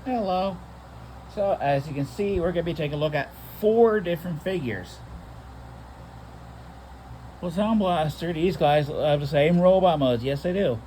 Hello. So as you can see, we're going to be taking a look at 4 different figures. Well, Sound Blaster, these guys have the same robot modes. Yes, they do.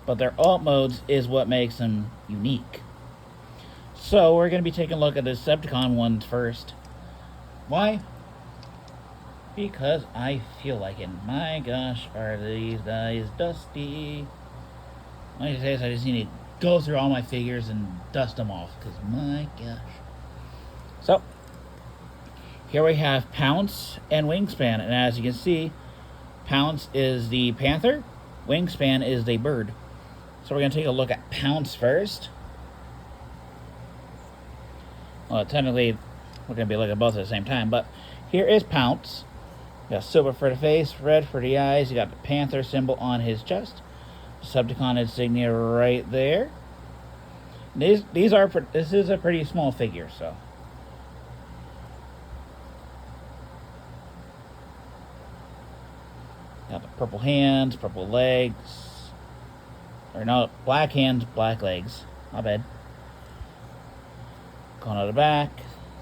But their alt modes is what makes them unique. So we're going to be taking a look at the Decepticon ones first. Why? Because I feel like it. My gosh, are these guys dusty. Like I say, I just need to go through all my figures and dust them off. Because my gosh. So, here we have Pounce and Wingspan. And as you can see, Pounce is the panther, Wingspan is the bird. So we're going to take a look at Pounce first. Well, technically, we're going to be looking at both at the same time. But here is Pounce. You got silver for the face, red for the eyes. You got the panther symbol on his chest. Decepticon insignia right there. This is a pretty small figure, so. Got the purple hands, purple legs. Or no, black hands, black legs. My bad. Going out the back.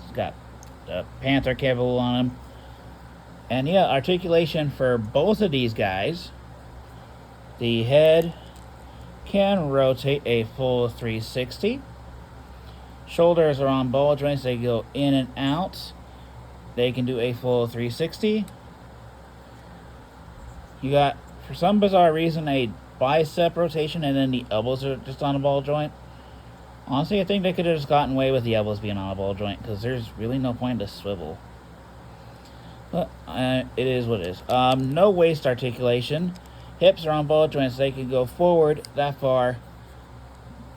It's got the panther cable on him. And yeah, articulation for both of these guys. The head can rotate a full 360. Shoulders are on ball joints. They go in and out. They can do a full 360. You got, for some bizarre reason, a bicep rotation, and then the elbows are just on a ball joint. Honestly, I think they could have just gotten away with the elbows being on a ball joint, because there's really no point to swivel. But it is what it is. No waist articulation. Hips are on ball joints. They can go forward that far,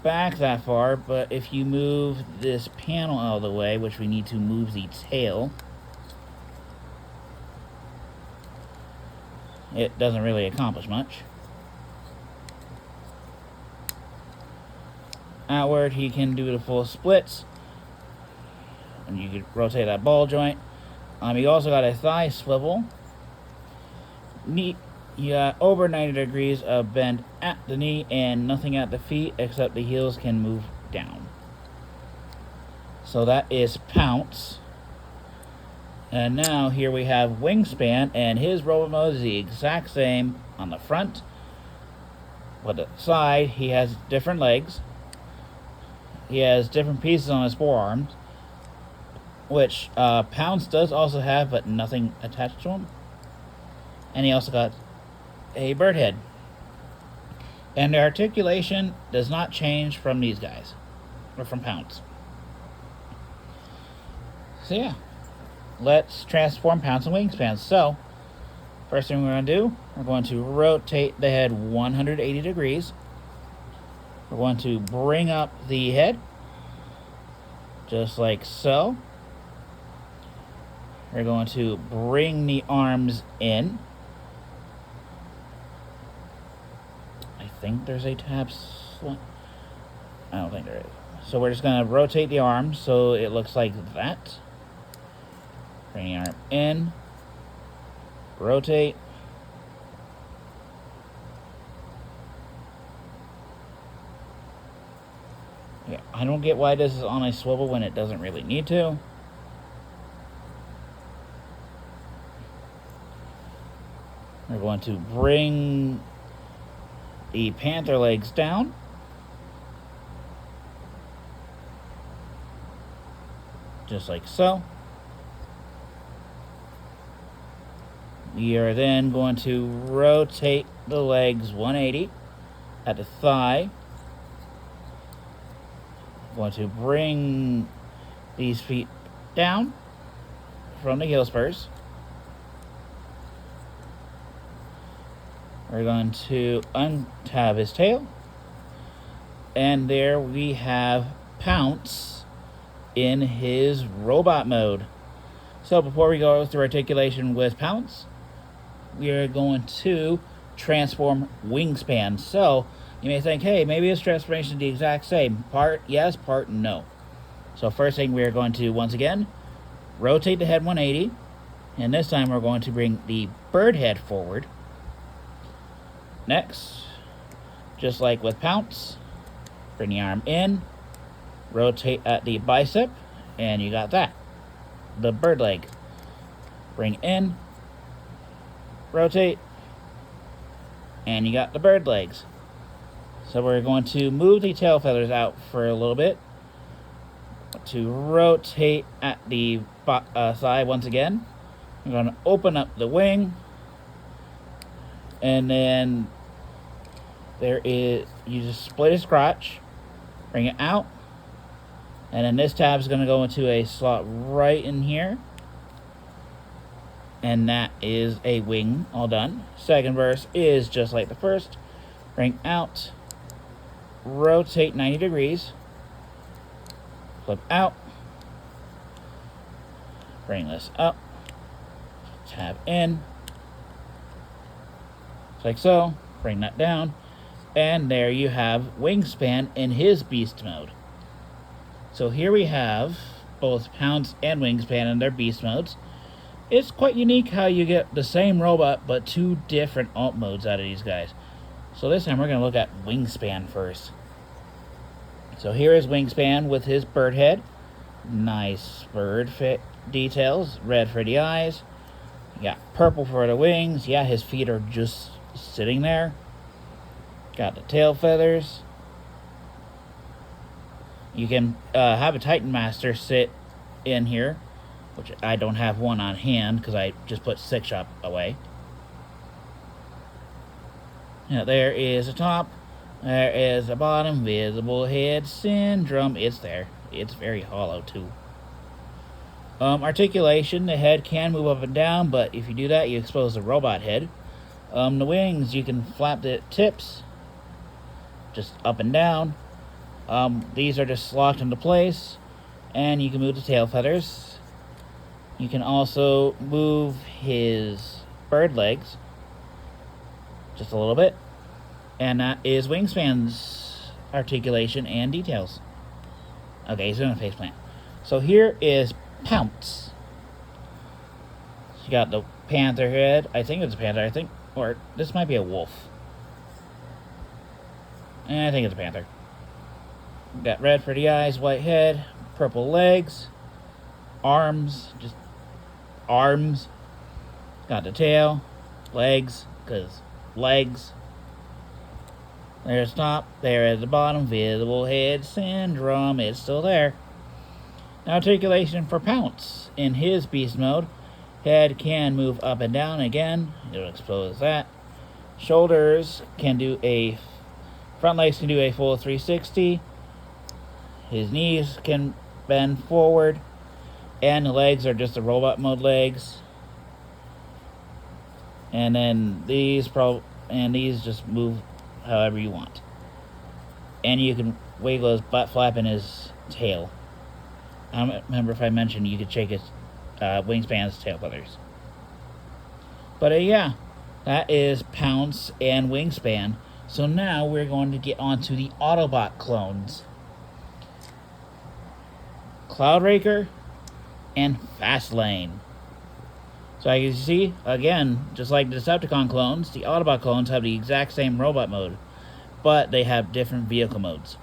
back that far, but if you move this panel out of the way, which we need to move the tail, it doesn't really accomplish much. Outward, he can do the full splits, and you can rotate that ball joint. You also got a thigh swivel. Knee, you got over 90 degrees of bend at the knee and nothing at the feet except the heels can move down. So that is Pounce. And now here we have Wingspan, and his robot mode is the exact same on the front. But the side, he has different legs. He has different pieces on his forearms, which Pounce does also have, but nothing attached to him. And he also got a bird head. And the articulation does not change from these guys, or from Pounce. So yeah, let's transform Pounce and Wingspan. So, first thing we're going to do, we're going to rotate the head 180 degrees. We're going to bring up the head, just like so. We're going to bring the arms in. I think there's a tab slot. I don't think there is. So we're just going to rotate the arms so it looks like that. Bring the arm in. Rotate. Yeah, I don't get why this is on a swivel when it doesn't really need to. We're going to bring the panther legs down. Just like so. We are then going to rotate the legs 180 at the thigh. Going to bring these feet down from the heel spurs. We're going to untab his tail. And there we have Pounce in his robot mode. So before we go through articulation with Pounce, we are going to transform Wingspan. So you may think, hey, maybe this transformation is the exact same. Part yes, part no. So first thing, we are going to, once again, rotate the head 180. And this time we're going to bring the bird head forward. Next, just like with Pounce, bring the arm in, rotate at the bicep, and you got that. The bird leg. Bring in, rotate, and you got the bird legs. So we're going to move the tail feathers out for a little bit to rotate at the side once again. We're going to open up the wing, and then you just split a scratch, bring it out, and then this tab is going to go into a slot right in here, and that is a wing all done. Second verse is just like the first. Bring out, rotate 90 degrees, flip out, bring this up, tab in, just like so, bring that down, and there you have Wingspan in his beast mode. So here we have both Pounce and Wingspan in their beast modes. It's quite unique how you get the same robot but two different alt modes out of these guys. So this time we're going to look at Wingspan first. So here is Wingspan with his bird head. Nice bird fit details. Red for the eyes. You got purple for the wings. Yeah, his feet are just sitting there. Got the tail feathers. You can have a Titan Master sit in here, which I don't have one on hand because I just put 6 shop away. Now there is a top, there is a bottom, visible head syndrome. It's there. It's very hollow too. Articulation, the head can move up and down, but if you do that, you expose the robot head. The wings, you can flap the tips just up and down. These are just locked into place, and you can move the tail feathers. You can also move his bird legs just a little bit, and that is Wingspan's articulation and details. Okay, he's doing a faceplant. So here is Pounce. You got the panther head. I think it's a panther. Or this might be a wolf. I think it's a panther. Got red for the eyes, white head, purple legs, arms, just arms. Got the tail, legs, because legs. There's top, there at the bottom, visible head syndrome, it's still there. Now articulation for Pounce. In his beast mode, head can move up and down again, it'll expose that. Shoulders can do front legs can do a full 360. His knees can bend forward, and the legs are just the robot mode legs. And then these just move however you want. And you can wiggle his butt flap and his tail. I don't remember if I mentioned you could shake his Wingspan's tail feathers. But yeah, that is Pounce and Wingspan. So now we're going to get on to the Autobot clones. Cloudraker and Fastlane. So as you see, again, just like the Decepticon clones, the Autobot clones have the exact same robot mode, but they have different vehicle modes.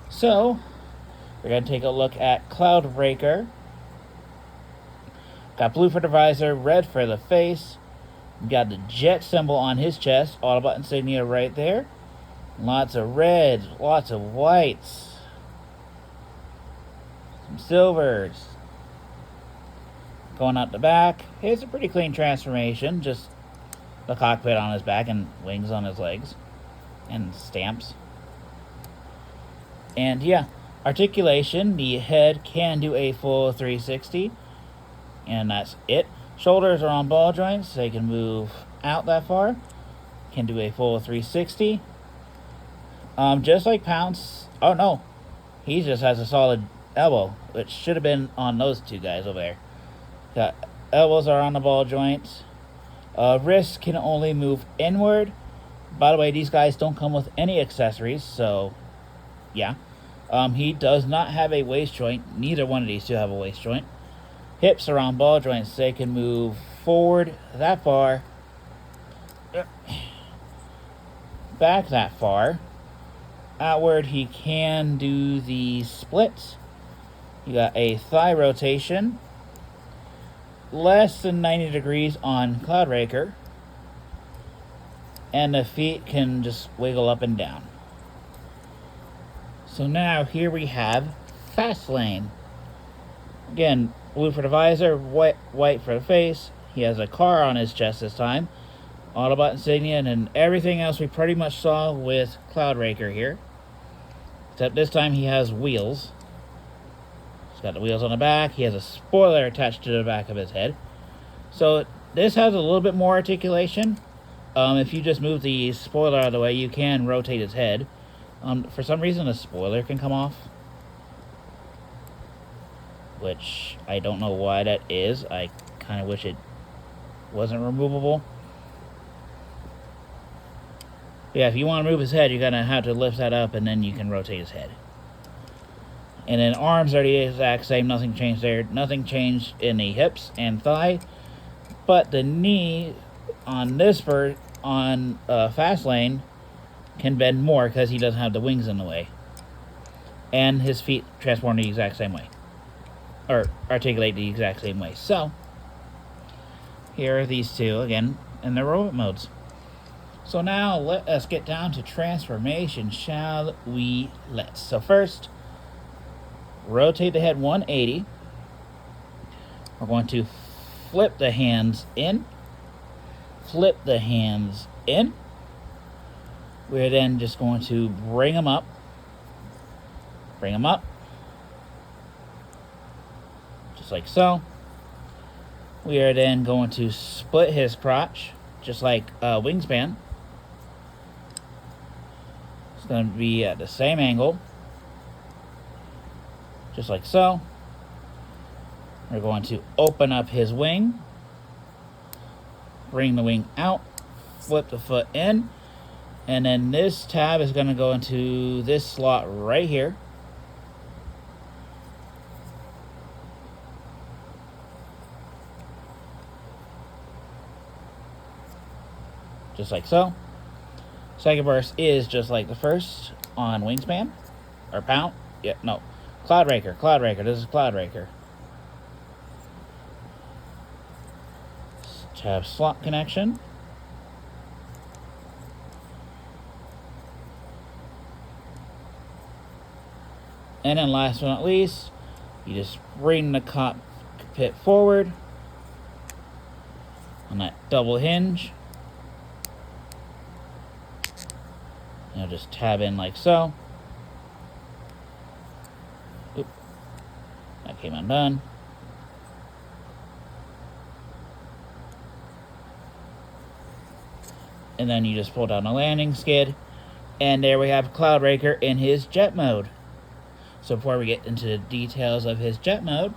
So, we're going to take a look at Cloudraker. Got blue for the visor, red for the face. Got the jet symbol on his chest, Autobot insignia right there. Lots of reds, lots of whites. Some silvers. Going out the back, it's a pretty clean transformation. Just the cockpit on his back and wings on his legs. And stamps. And yeah, articulation, the head can do a full 360. And that's it. Shoulders are on ball joints, they can move out that far. Can do a full 360. Just like Pounce. Oh no, he just has a solid elbow, which should have been on those two guys over there. Got elbows are on the ball joints. Wrists can only move inward. By the way, these guys don't come with any accessories, so yeah. He does not have a waist joint. Neither one of these two have a waist joint. Hips are on ball joints. They can move forward that far. Back that far. outward, he can do the splits. You got a thigh rotation, less than 90 degrees on Cloudraker, and the feet can just wiggle up and down. So now here we have Fastlane. Again, blue for the visor, white for the face. He has a car on his chest this time, Autobot insignia, and everything else we pretty much saw with Cloudraker here. Except this time he has wheels. He's got the wheels on the back. He has a spoiler attached to the back of his head. So this has a little bit more articulation. If you just move the spoiler out of the way, you can rotate his head. For some reason, the spoiler can come off, which I don't know why that is. I kind of wish it wasn't removable. Yeah, if you want to move his head, you're going to have to lift that up, and then you can rotate his head. And then arms are the exact same. Nothing changed there. Nothing changed in the hips and thigh. But the knee on this Fastlane can bend more because he doesn't have the wings in the way. And his feet transform the exact same way. Or articulate the exact same way. So, here are these two, again, in their robot modes. So now, let us get down to transformation, shall we? Let's. So first, rotate the head 180. We're going to flip the hands in. Flip the hands in. We're then just going to bring them up. Bring them up. Just like so. We are then going to split his crotch, just like Wingspan. It's going to be at the same angle, just like so. We're going to open up his wing, bring the wing out, flip the foot in, and then this tab is going to go into this slot right here. Just like so. Second burst is just like the first on Wingspan. Or Pounce. Yeah, no. Cloudraker. Cloudraker. This is Cloudraker. Tab slot connection. And then last but not least, you just bring the cockpit forward on that double hinge. And I'll just tab in like so. Oop. That came undone. And then you just pull down the landing skid. And there we have Cloudraker in his jet mode. So before we get into the details of his jet mode,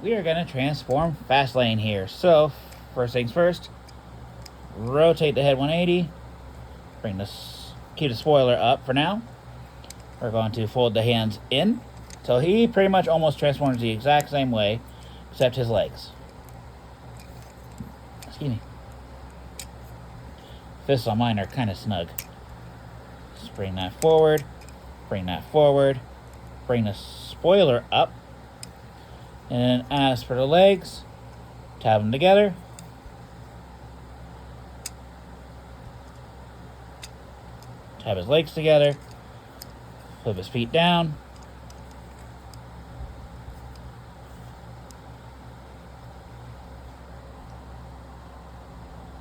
we are going to transform Fastlane here. So, first things first, rotate the head 180. Keep the spoiler up for now. We're going to fold the hands in. So he pretty much almost transforms the exact same way, except his legs. Excuse me. Fists on mine are kind of snug. Just bring that forward. Bring that forward. Bring the spoiler up. And then as for the legs, tab them together. Tab his legs together. Flip his feet down.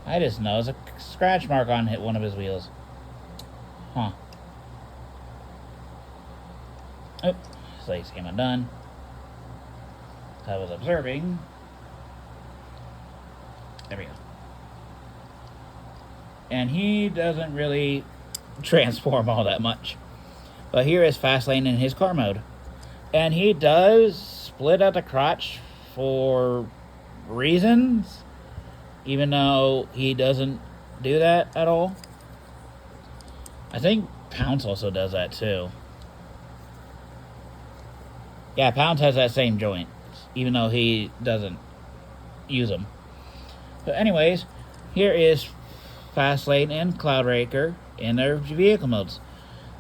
I just know there's a scratch mark on one of his wheels. Huh. Oh, his legs came undone. I was observing. There we go. And he doesn't really transform all that much. But here is Fastlane in his car mode. And he does split out the crotch for reasons, even though he doesn't do that at all. I think Pounce also does that too. Yeah, Pounce has that same joint, even though he doesn't use them. But anyways, here is Fastlane and Cloudraker in their vehicle modes.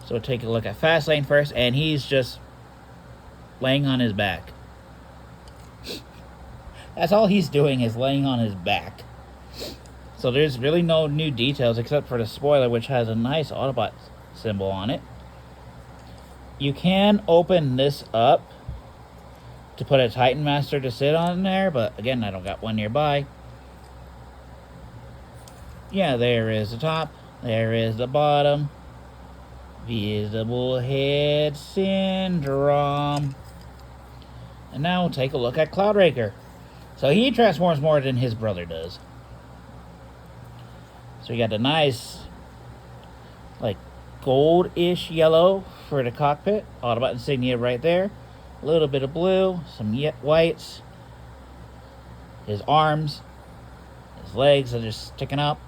So take a look at Fastlane first, and he's just laying on his back. That's all he's doing, is laying on his back. So there's really no new details except for the spoiler, which has a nice Autobot symbol on it. You can open this up to put a Titan Master to sit on there, but again, I don't got one nearby. Yeah, there is the top, there is the bottom. Visible head syndrome. And now we'll take a look at Cloudraker. So he transforms more than his brother does. So you got the nice, like, gold-ish yellow for the cockpit. Autobot insignia right there. A little bit of blue, some whites. His arms, his legs are just sticking up.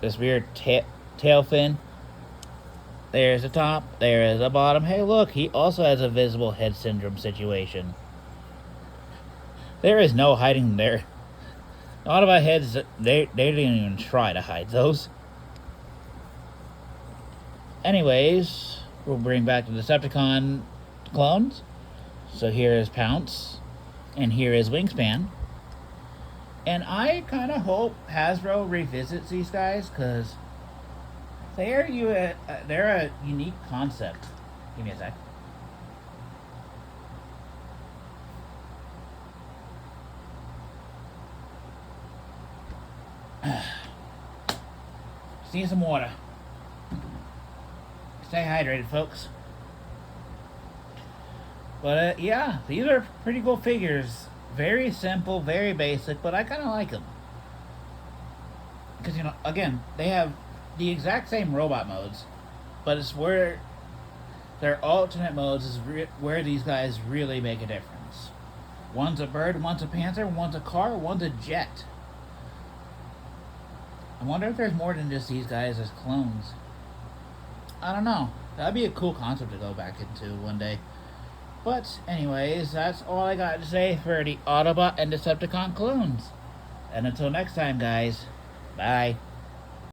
This weird tail fin. There's the top, there is the bottom. Hey, look, he also has a visible head syndrome situation. There is no hiding there. Autobot heads, they didn't even try to hide those. Anyways, we'll bring back the Decepticon clones. So here is Pounce, and here is Wingspan. And I kind of hope Hasbro revisits these guys, because they're a unique concept. Give me a sec. Just need some water. Stay hydrated, folks. But yeah, these are pretty cool figures. Very simple, very basic, but I kind of like them. Because, you know, again, they have the exact same robot modes, but it's where their alternate modes is where these guys really make a difference. One's a bird, one's a panther, one's a car, one's a jet. I wonder if there's more than just these guys as clones. I don't know. That'd be a cool concept to go back into one day. But anyways, that's all I got to say for the Autobot and Decepticon clones. And until next time, guys, bye.